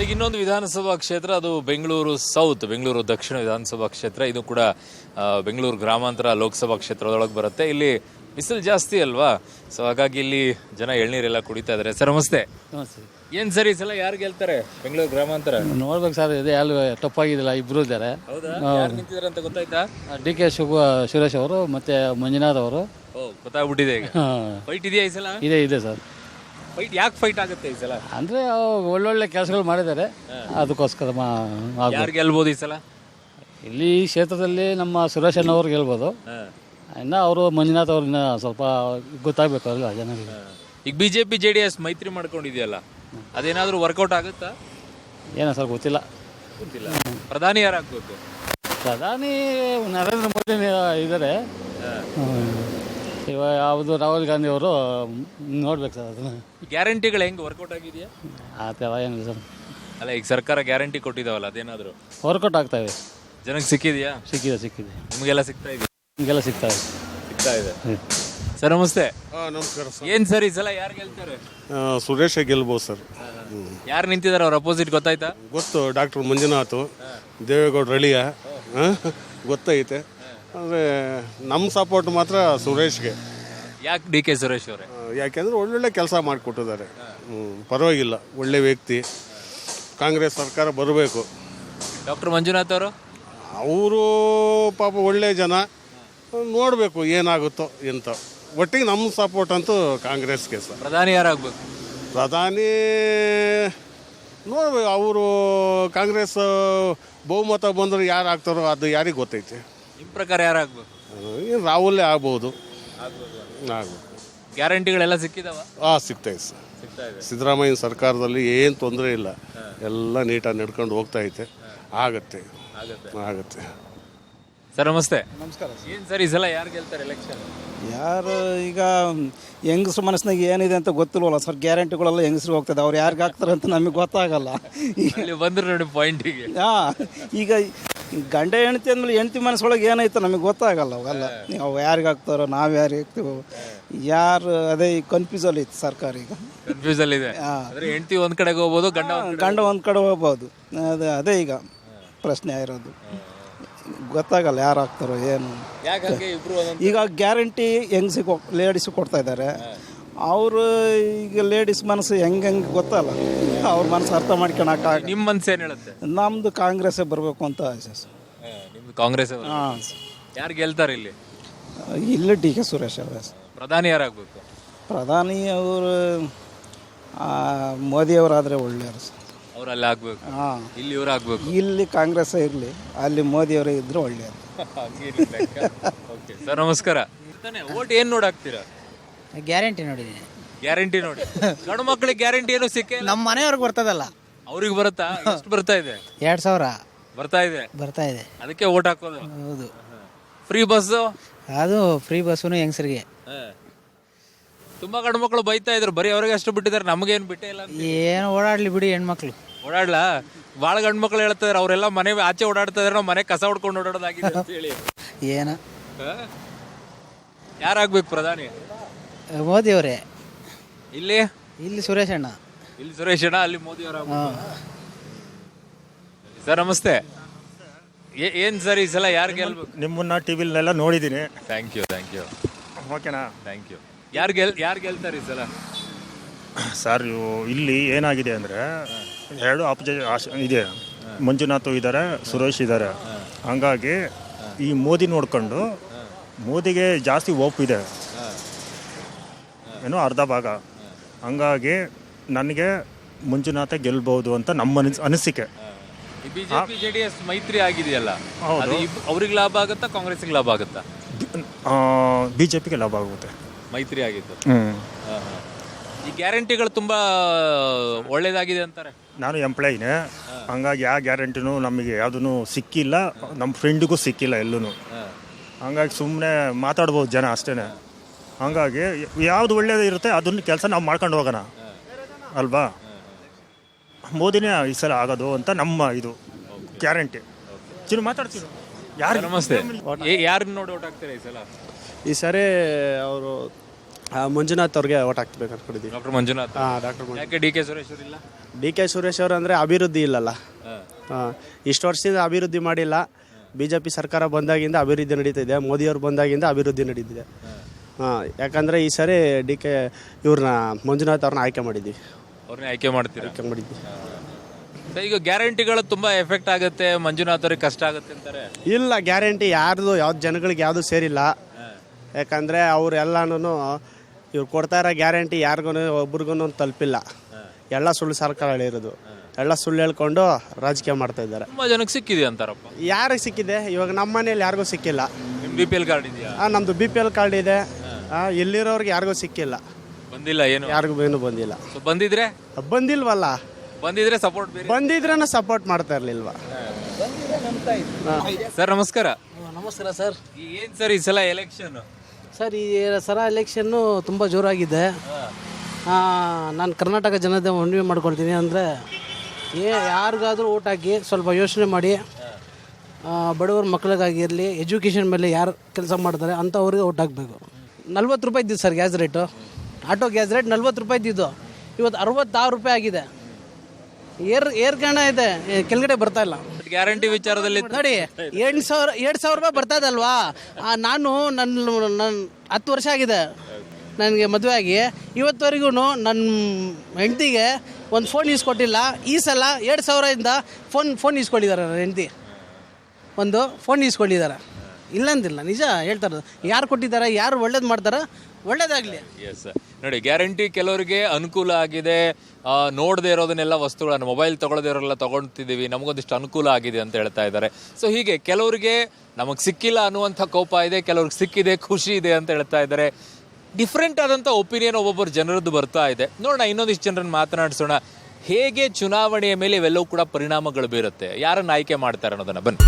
ಈಗ ಇನ್ನೊಂದು ವಿಧಾನಸಭಾ ಕ್ಷೇತ್ರ, ಅದು ಬೆಂಗಳೂರು ಸೌತ್, ಬೆಂಗಳೂರು ದಕ್ಷಿಣ ವಿಧಾನಸಭಾ ಕ್ಷೇತ್ರ. ಇದು ಕೂಡ ಬೆಂಗಳೂರು ಗ್ರಾಮಾಂತರ ಲೋಕಸಭಾ ಕ್ಷೇತ್ರದೊಳಗೆ ಬರುತ್ತೆ. ಇಲ್ಲಿ ಬಿಸಿಲು ಜಾಸ್ತಿ ಅಲ್ವಾ, ಸೊ ಹಾಗಾಗಿ ಇಲ್ಲಿ ಜನ ಎಳ್ನೀರೆಲ್ಲ ಕುಡಿತಾ ಇದ್ದಾರೆ. ಸರ್ ನಮಸ್ತೆ. ಏನ್ ಸರ್ ಈ ಸಲ ಯಾರು ಗೆಲ್ತಾರೆ ಬೆಂಗಳೂರು ಗ್ರಾಮಾಂತರ? ನೋಡ್ಬೇಕು ಸರ್, ಇದೆ ಅಲ್ಲಿ ತಪ್ಪಾಗಿದ್ದಿಲ್ಲ, ಇಬ್ರು ಇದ್ದಾರೆ. ಯಾರು ನಿಂತಿದ್ದಾರೆ ಅಂತ ಗೊತ್ತಾಯ್ತಾ? DK ಸುರೇಶ್ ಅವರು ಮತ್ತೆ ಮಂಜುನಾಥ್ ಅವರು. ಗೊತ್ತಾಗ್ಬಿಟ್ಟಿದೆ. ಈಗ ಫೈಟ್ ಇದೆಯಾ ಈ ಸಲ? ಇದೆ ಸರ್. ಫೈಟ್ ಯಾಕೆ ಫೈಟ್ ಆಗುತ್ತೆ ಈ ಸಲ? ಅಂದ್ರೆ ಒಳ್ಳೊಳ್ಳೆ ಕೆಲಸಗಳು ಮಾಡಿದ್ದಾರೆ, ಅದಕ್ಕೋಸ್ಕರ ಯಾರು ಗೆಲ್ಬೋದು ಈ ಸಲ? ಇಲ್ಲಿ ಈ ಕ್ಷೇತ್ರದಲ್ಲಿ ನಮ್ಮ ಸುರೇಶ್ ಅಣ್ಣವ್ರು ಗೆಲ್ಬೋದು. ಇನ್ನು ಅವರು ಮಂಜುನಾಥ್ ಅವ್ರನ್ನ ಸ್ವಲ್ಪ ಗೊತ್ತಾಗಬೇಕು ಅಲ್ಲ ಜನರಿಗೆ. ಈಗ BJP JDS ಮೈತ್ರಿ ಮಾಡ್ಕೊಂಡಿದೆಯಲ್ಲ, ಅದೇನಾದ್ರೂ ವರ್ಕೌಟ್ ಆಗುತ್ತಾ? ಏನೋ ಸರ್ ಗೊತ್ತಿಲ್ಲ. ಪ್ರಧಾನಿ ಯಾರಾಗಬೇಕು? ಪ್ರಧಾನಿ ನರೇಂದ್ರ ಮೋದಿ ಇದ್ದಾರೆ. ಇವಾಗ ಯಾವುದು ರಾಹುಲ್ ಗಾಂಧಿ ಅವರು ನೋಡ್ಬೇಕು ಸರ್. ಅದನ್ನ ಗ್ಯಾರಂಟಿಗಳು ಹೆಂಗೆ ವರ್ಕೌಟ್ ಆಗಿದೆಯಾ? ಆ ಥರ ಏನಿಲ್ಲ ಸರ್. ಅಲ್ಲ, ಈಗ ಸರ್ಕಾರ ಗ್ಯಾರಂಟಿ ಕೊಟ್ಟಿದಾವಲ್ಲ, ಅದೇನಾದ್ರು ವರ್ಕೌಟ್ ಆಗ್ತಾವೆ? ಜನಕ್ಕೆ ಸಿಕ್ಕಿದೆಯಾ? ಸಿಕ್ಕಿದೆ. ನಿಮಗೆಲ್ಲ ಸಿಗ್ತಾ ಇದೆ? ನಿಮಗೆಲ್ಲ ಸಿಗ್ತಾ ಇದೆ. ಸರ್ ನಮಸ್ತೆ. ನಮಸ್ಕಾರ ಸರ್. ಏನ್ ಸರ್ ಈ ಸಲ ಯಾರು ಗೆಲ್ತಾರೆ? ಸುರೇಶ ಗೆಲ್ಬೋದು ಸರ್. ಯಾರು ನಿಂತಿದ್ದಾರೆ ಅವ್ರ ಅಪೋಸಿಟ್ ಗೊತ್ತಾಯ್ತಾ? ಗೊತ್ತು, ಡಾಕ್ಟರ್ ಮಂಜುನಾಥ್, ದೇವೇಗೌಡ ರಳಿಯ ಗೊತ್ತೈತೆ. ಅಂದರೆ ನಮ್ಮ ಸಪೋರ್ಟ್ ಮಾತ್ರ ಸುರೇಶ್ಗೆ. ಯಾಕೆ DK ಸುರೇಶ್ ಅವರೇ? ಯಾಕೆಂದರೆ ಒಳ್ಳೊಳ್ಳೆ ಕೆಲಸ ಮಾಡಿಕೊಟ್ಟಿದ್ದಾರೆ. ಪರವಾಗಿಲ್ಲ, ಒಳ್ಳೆ ವ್ಯಕ್ತಿ. ಕಾಂಗ್ರೆಸ್ ಸರ್ಕಾರ ಬರಬೇಕು. ಡಾಕ್ಟರ್ ಮಂಜುನಾಥ್ ಅವರು ಪಾಪ ಒಳ್ಳೆ ಜನ, ನೋಡಬೇಕು ಏನಾಗುತ್ತೋ ಎಂತ. ಒಟ್ಟಿಗೆ ನಮ್ಮ ಸಪೋರ್ಟ್ ಅಂತೂ ಕಾಂಗ್ರೆಸ್ಗೆ ಸರ್. ಪ್ರಧಾನಿ ಯಾರಾಗಬೇಕು? ಪ್ರಧಾನಿ ನೋಡ್ಬೇಕು, ಅವರು ಕಾಂಗ್ರೆಸ್ ಬಹುಮತ ಬಂದ್ರೆ ಯಾರು ಆಗ್ತಾರೋ ಅದು ಯಾರಿಗೆ ಗೊತ್ತೈತೆ. ನಿಮ್ಮ ಪ್ರಕಾರ ಯಾರಾಗಬೇಕು? ರಾಹುಲೇ ಆಗ್ಬೋದು. ಗ್ಯಾರಂಟಿಗಳೆಲ್ಲ ಸಿಕ್ಕಿದಾವ? ಸಿಗ್ತಾಯಿದೆ ಸರ್. ಸಿದ್ದರಾಮಯ್ಯ ಸರ್ಕಾರದಲ್ಲಿ ಏನು ತೊಂದರೆ ಇಲ್ಲ, ಎಲ್ಲ ನೀಟಾಗಿ ನಡ್ಕೊಂಡು ಹೋಗ್ತಾ ಐತೆ. ಆಗತ್ತೆ. ಸರ್ ನಮಸ್ತೆ. ನಮಸ್ಕಾರ. ಏನು ಸರ್ ಈ ಸಲ ಯಾರು ಗೆಲ್ತಾರೆ ಎಲೆಕ್ಷನ್? ಯಾರು ಈಗ ಹೆಂಗಸ್ರ ಮನಸ್ಸಿನಾಗ ಏನಿದೆ ಅಂತ ಗೊತ್ತಿಲ್ವಲ್ಲ ಸರ್. ಗ್ಯಾರಂಟಿಗಳೆಲ್ಲ ಹೆಂಗಸ್ರಿಗೆ ಹೋಗ್ತದೆ, ಅವ್ರು ಯಾರಿಗೆ ಹಾಕ್ತಾರೆ ಅಂತ ನಮಗೆ ಗೊತ್ತಾಗಲ್ಲ. ಇಲ್ಲಿ ಬಂದ್ರೆ ನೋಡಿ ಪಾಯಿಂಟಿಗೆ. ಈಗ ಗಂಡ ಹೆಂಡತಿ ಅಂದಮೇಲೆ ಹೆಂಡತಿ ಮನಸ್ಸೊಳಗೆ ಏನೈತೆ ನಮಗೆ ಗೊತ್ತಾಗಲ್ಲ. ಅವೆಲ್ಲ ಅವು ಯಾರಿಗೆ ಹಾಕ್ತಾರೋ, ನಾವು ಯಾರಿಗೆ ಹಾಕ್ತೀವೋ, ಯಾರು ಅದೇ ಕನ್ಫ್ಯೂಸಲ್ಲಿ ಐತೆ ಸರ್ಕಾರ. ಈಗ ಕನ್ಫ್ಯೂಸಲ್ಲಿ ಇದೆ. ಹೆಂಡತಿ ಒಂದ್ ಕಡೆಗೆ ಹೋಗ್ಬೋದು, ಗಂಡ ಒಂದು ಕಡೆ ಹೋಗ್ಬೋದು. ಅದೇ ಈಗ ಪ್ರಶ್ನೆ ಆಗಿರೋದು. ಗೊತ್ತಾಗಲ್ಲ ಯಾರು ಹಾಕ್ತಾರೋ ಏನು. ಈಗ ಗ್ಯಾರಂಟಿ ಹೆಂಗ್ಸಿಗೆ ಲೇಡೀಸಿಗೆ ಕೊಡ್ತಾ ಇದ್ದಾರೆ. ಅವರು ಈಗ ಲೇಡೀಸ್ ಮನಸ್ಸು ಹೆಂಗೆ ಗೊತ್ತಲ್ಲ, ಅವ್ರ ಮನಸ್ಸು ಅರ್ಥ ಮಾಡ್ಕೊಳಕ್ಕಾಗ. ನಿಮ್ಮ ಮನಸ್ಸು ಏನು ಹೇಳುತ್ತೆ? ನಮ್ಮದು ಕಾಂಗ್ರೆಸ್ಸೇ ಬರಬೇಕು ಅಂತ ಆಸೆ ಸರ್. ನಿಮ್ದು ಕಾಂಗ್ರೆಸ್? ಹಾಂ. ಯಾರು ಗೆಲ್ತಾರೆ ಇಲ್ಲಿ? ಇಲ್ಲಿ DK ಸುರೇಶ್ ಅವರೇ. ಪ್ರಧಾನಿ ಯಾರಾಗಬೇಕು? ಪ್ರಧಾನಿ ಅವರು ಮೋದಿಯವರಾದರೆ ಒಳ್ಳೆಯವರು ಸರ್. ಅವರಲ್ಲಿ ಆಗ್ಬೇಕು. ಇಲ್ಲಿ ಇವ್ರು ಆಗ್ಬೇಕು. ಇಲ್ಲಿ ಕಾಂಗ್ರೆಸ್ ಇರಲಿ, ಅಲ್ಲಿ ಮೋದಿಯವರೇ ಇದ್ರೆ ಒಳ್ಳೆಯದು. ಸರ್ ನಮಸ್ಕಾರ. ಓಟ್ ಏನು ನೋಡಾಕ್ತೀರಾ? ಗ್ಯಾರಂಟಿ ನೋಡಿದ್ದೀನಿ. ಗ್ಯಾರಂಟಿ ನೋಡಿ. ಗಂಡು ಮಕ್ಕಳಿಗೆ ಗ್ಯಾರಂಟಿ ಏನು ಸಿಕ್ಕ? ನಮ್ಮ ಮನೆಯವ್ರಿಗೆ ಬರ್ತದಲ್ಲ. ಅವ್ರಿಗೆ ಬರುತ್ತಾ? ಎಷ್ಟು ಬರ್ತಾ ಇದೆ? 2000 ಬರ್ತಾ ಇದೆ. ಅದಕ್ಕೆ ಓಟ್ ಹಾಕೋದು? ಹೌದು. Free bus? ಅದು ಫ್ರೀ ಬಸ್ಸು ಹೆಂಗಸರಿಗೆ. ತುಂಬಾ ಗಂಡು ಮಕ್ಕಳು ಬೈತಾ ಇದ್ರು, ಬರೀ ಅವ್ರಿಗೆ ಅಷ್ಟು ಬಿಟ್ಟಿದ್ದಾರೆ, ನಮಗೇನು ಬಿಟ್ಟೇ ಇಲ್ಲ. ಏನು ಓಡಾಡ್ಲಿ ಬಿಡಿ, ಹೆಣ್ಮಕ್ಳು ಓಡಾಡ್ಲಾ? ಭಾಳ ಗಂಡು ಮಕ್ಕಳು ಹೇಳ್ತಾರೆ, ಅವರೆಲ್ಲ ಮನೆ ಆಚೆ ಓಡಾಡ್ತಾ ಇದ್ರೆ ನಾವು ಮನೆ ಕಸ ಹೊಡ್ಕೊಂಡು ಓಡಾಡೋದಾಗಿದೆ ಅಂತ ಹೇಳಿ. ಏನ ಯಾರಾಗ್ಬೇಕು ಪ್ರಧಾನಿ? ಮೋದಿ ಅವರೇ. ಇಲ್ಲಿ ಸುರೇಶ್ ಅಣ್ಣ. ಅಲ್ಲಿ ಮೋದಿ ಅವರ. ಸರ್ ನಮಸ್ತೆ. ಏನ್ ಸರ್ ಈ ಸಲ ಯಾರು ಗೆಲ್ಬೇಕು? ನಿಮ್ಮನ್ನ ಟಿವಿಲೆಲ್ಲ ನೋಡಿದ್ದೀನಿ. Thank you. ಓಕೆನಾ? Thank you. ಯಾರು ಗೆಲ್ತಾರೆ ಈ ಸಲ? ಸರ್ ಇಲ್ಲಿ ಏನಾಗಿದೆ ಅಂದರೆ, ಎರಡು ಆಪೋಸಿಟ್ ಇದೆ. ಮಂಜುನಾಥ್ ಇದ್ದಾರೆ, ಸುರೇಶ್ ಇದ್ದಾರೆ. ಹಂಗಾಗಿ ಈ ಮೋದಿ ನೋಡ್ಕೊಂಡು ಮೋದಿಗೆ ಜಾಸ್ತಿ ಹೋಪ್ ಇದೆ, ಏನೋ ಅರ್ಧ ಭಾಗ. ಹಂಗಾಗಿ ನನಗೆ ಮಂಜುನಾಥ ಗೆಲ್ಬಹುದು ಅಂತ ನಮ್ಮ ಅನಿಸಿಕೆ. BJP JDS ಮೈತ್ರಿ ಆಗಿದೆಯಲ್ಲ, ಅವ್ರಿಗೆ ಲಾಭ ಆಗುತ್ತಾ ಕಾಂಗ್ರೆಸ್ಗೆ ಲಾಭ ಆಗುತ್ತಾ? BJPಗೆ ಲಾಭ ಆಗುತ್ತೆ ಮೈತ್ರಿ ಆಗಿತ್ತು. ಈ ಗ್ಯಾರಂಟಿಗಳು ತುಂಬಾ ಒಳ್ಳೇದಾಗಿದೆ ಅಂತಾರೆ. ನಾನು ಎಂಪ್ಲಾಯಿನೇ, ಹಂಗಾಗಿ ಯಾವ ಗ್ಯಾರಂಟಿನೂ ನಮಗೆ ಯಾವುದೂ ಸಿಕ್ಕಿಲ್ಲ, ನಮ್ಮ ಫ್ರೆಂಡಿಗೂ ಸಿಕ್ಕಿಲ್ಲ ಎಲ್ಲೂ. ಹಂಗಾಗಿ ಸುಮ್ಮನೆ ಮಾತಾಡ್ಬೋದು ಜನ ಅಷ್ಟೇ. ಹಂಗಾಗಿ ಯಾವುದು ಒಳ್ಳೇದು ಇರುತ್ತೆ ಅದನ್ನ ಕೆಲಸ ನಾವು ಮಾಡ್ಕೊಂಡು ಹೋಗೋಣ ಅಲ್ವಾ. ಮೋದಿನೇ ಈ ಸಲ ಆಗೋದು ಅಂತ ನಮ್ಮ ಇದು ಗ್ಯಾರಂಟಿ. ಮಾತಾಡ್ತೀನಿ. ಯಾರು ನಮಸ್ತೆ. ಯಾರನ್ನ ನೋಡಿ ಓಟ್ ಹಾಕ್ತೀರಾ ಈ ಸಲ? ಈ ಸರಿ ಅವರು ಮಂಜುನಾಥ್ ಅವ್ರಿಗೆ ಓಟ್ ಹಾಕ್ಬೇಕು ಅನ್ಕೊಂಡಿದ್ದೀವಿ. ಡಾಕ್ಟರ್ ಮಂಜುನಾಥ್. ಡಾಕ್ಟರ್ ಯಾಕೆ ಡಿ ಕೆ ಸುರೇಶ್ ಅವರು ಇಲ್ಲ? ಡಿ ಕೆ ಸುರೇಶ್ ಅವರು ಅಂದರೆ ಅಭಿವೃದ್ಧಿ ಇಲ್ಲಲ್ಲ. ಇಷ್ಟು ವರ್ಷದಿಂದ ಅಭಿವೃದ್ಧಿ ಮಾಡಿಲ್ಲ. BJP ಸರ್ಕಾರ ಬಂದಾಗಿಂದ ಅಭಿವೃದ್ಧಿ ನಡೀತಿದೆ, ಮೋದಿಯವರು ಬಂದಾಗಿಂದ ಅಭಿವೃದ್ಧಿ ನಡೀತಿದೆ. ಯಾಕಂದರೆ ಈ ಸರಿ ಇವ್ರನ್ನ ಮಂಜುನಾಥ್ ಅವ್ರನ್ನ ಆಯ್ಕೆ ಮಾಡಿದ್ದೀವಿ. ಅವ್ರನ್ನೇ ಆಯ್ಕೆ ಮಾಡ್ತೀರಾ? ಆಯ್ಕೆ ಮಾಡಿದ್ವಿ. ಈಗ ಗ್ಯಾರಂಟಿಗಳು ತುಂಬಾ ಎಫೆಕ್ಟ್ ಆಗುತ್ತೆ, ಮಂಜುನಾಥ್ ಅವ್ರಿಗೆ ಕಷ್ಟ ಆಗುತ್ತೆ ಅಂತಾರೆ. ಇಲ್ಲ, ಗ್ಯಾರಂಟಿ ಯಾವ್ದು ಜನಗಳಿಗೆ ಯಾವುದು ಸೇರಿಲ್ಲ. ಯಾಕಂದರೆ ಅವರೆಲ್ಲನೂ ಇವ್ರು ಕೊಡ್ತಾ ಇರೋ ಗ್ಯಾರಂಟಿ ಯಾರಿಗೂ ಒಬ್ರಿಗೂ ತಲುಪಿಲ್ಲ. ಎಲ್ಲ ಸುಳ್ಳು ಸರ್ಕಾರ ಹೇಳಿರೋದು, ಎಲ್ಲ ಸುಳ್ಳು ಹೇಳ್ಕೊಂಡು ರಾಜಕೀಯ ಮಾಡ್ತಾ ಇದ್ದಾರೆ. ತುಂಬಾ ಜನಕ್ಕೆ ಸಿಕ್ಕಿದೆ ಅಂತಾರಪ್ಪ. ಯಾರಿಗೆ ಸಿಕ್ಕಿದೆ? ಇವಾಗ ನಮ್ಮ ಮನೇಲಿ ಯಾರಿಗೂ ಸಿಕ್ಕಿಲ್ಲ. ನಿಮ್ BPL ಕಾರ್ಡ್ ಇದೆಯಾ? ನಮ್ಮದು BPL ಕಾರ್ಡ್ ಇದೆ. ಎಲ್ಲಿರೋರ್ಗೆ ಯಾರಿಗೂ ಸಿಕ್ಕಿಲ್ಲ. ಬಂದಿಲ್ಲ ಏನು? ಯಾರಿಗೂ ಏನು ಬಂದಿಲ್ಲ. ಸೊ ಬಂದಿದ್ರೆ ಸಪೋರ್ಟ್ ಬೇರೆ. ಬಂದಿದ್ರೇನ ಸಪೋರ್ಟ್ ಮಾಡ್ತಾ ಇರ್ಲಿಲ್ವಾ? ಸರ್ ನಮಸ್ಕಾರ. ನಮಸ್ಕಾರ ಸರ್. ಏನ್ ಸರ್ ಈ ಸಲ ಎಲೆಕ್ಷನ್? ಸರ್ ಈ ಸಲ ಎಲೆಕ್ಷನ್ನು ತುಂಬ ಜೋರಾಗಿದೆ. ನಾನು ಕರ್ನಾಟಕ ಜನತೆ ಮನವಿ ಮಾಡ್ಕೊಳ್ತೀನಿ ಅಂದರೆ ಯಾರಿಗಾದರೂ ಓಟ್ ಹಾಕಿ ಸ್ವಲ್ಪ ಯೋಚನೆ ಮಾಡಿ, ಬಡವರ ಮಕ್ಕಳಿಗಾಗಿರಲಿ, ಎಜುಕೇಷನ್ ಮೇಲೆ ಯಾರು ಕೆಲಸ ಮಾಡ್ತಾರೆ ಅಂಥವ್ರಿಗೆ ಓಟ್ ಹಾಕಬೇಕು. 40 ರೂಪಾಯಿ ಇದ್ದಿದ್ದು sir gas rate, auto gas rate 40 ರೂಪಾಯಿ ಇದ್ದಿದ್ದು, ಇವತ್ತು 66 ರೂಪಾಯಿ ಆಗಿದೆ. ಏರ್ಗಣ ಇದೆ, ಕೆಳಗಡೆ ಬರ್ತಾ ಇಲ್ಲ. ಗ್ಯಾರಂಟಿ ವಿಚಾರದಲ್ಲಿ ನೋಡಿ 2,000 ರೂಪಾಯಿ ಬರ್ತಾ ಇದಲ್ವಾ? ನಾನು ನನ್ನ 10 ವರ್ಷ ಆಗಿದೆ ನನಗೆ ಮದುವೆ ಆಗಿ, ಇವತ್ತವರೆಗೂ ನನ್ನ ಹೆಂಡತಿಗೆ ಒಂದು ಫೋನ್ ಈಸ್ಕೊಟ್ಟಿಲ್ಲ. ಈ ಸಲ 2,000ದಿಂದ ಫೋನ್ ಈಸ್ಕೊಂಡಿದ್ದಾರೆ. ನನ್ನ ಹೆಂಡತಿ ಒಂದು ಫೋನ್ ಈಸ್ಕೊಂಡಿದ್ದಾರೆ. ಇಲ್ಲಂದಿಲ್ಲ, ನಿಜ ಹೇಳ್ತಾ ಇರೋದು. ಯಾರು ಕೊಟ್ಟಿದ್ದಾರೆ, ಯಾರು ಒಳ್ಳೇದು ಮಾಡ್ತಾರೆ, ಒಳ್ಳೇದಾಗಲಿ. ಎಸ್ ನೋಡಿ, ಗ್ಯಾರಂಟಿ ಕೆಲವರಿಗೆ ಅನುಕೂಲ ಆಗಿದೆ. ನೋಡದೇ ಇರೋದನ್ನೆಲ್ಲ ವಸ್ತುಗಳನ್ನು, ಮೊಬೈಲ್ ತೊಗೊಳದೇ ಇರೋರೆಲ್ಲ ತೊಗೊಳ್ತಿದ್ದೀವಿ, ನಮಗೊಂದಿಷ್ಟು ಅನುಕೂಲ ಆಗಿದೆ ಅಂತ ಹೇಳ್ತಾ ಇದ್ದಾರೆ. ಸೊ ಹೀಗೆ ಕೆಲವರಿಗೆ ನಮಗೆ ಸಿಕ್ಕಿಲ್ಲ ಅನ್ನುವಂಥ ಕೋಪ ಇದೆ, ಕೆಲವ್ರಿಗೆ ಸಿಕ್ಕಿದೆ, ಖುಷಿ ಇದೆ ಅಂತ ಹೇಳ್ತಾ ಇದ್ದಾರೆ. ಡಿಫ್ರೆಂಟ್ ಆದಂಥ ಒಪಿನಿಯನ್ ಒಬ್ಬೊಬ್ಬರು ಜನರದ್ದು ಬರ್ತಾ ಇದೆ. ನೋಡೋಣ, ಇನ್ನೊಂದಿಷ್ಟು ಜನರನ್ನು ಮಾತನಾಡಿಸೋಣ. ಹೇಗೆ ಚುನಾವಣೆಯ ಮೇಲೆ ಇವೆಲ್ಲವೂ ಕೂಡ ಪರಿಣಾಮಗಳು ಬೀರುತ್ತೆ, ಯಾರನ್ನು ಆಯ್ಕೆ ಮಾಡ್ತಾರೆ ಅನ್ನೋದನ್ನು ಬನ್ನಿ.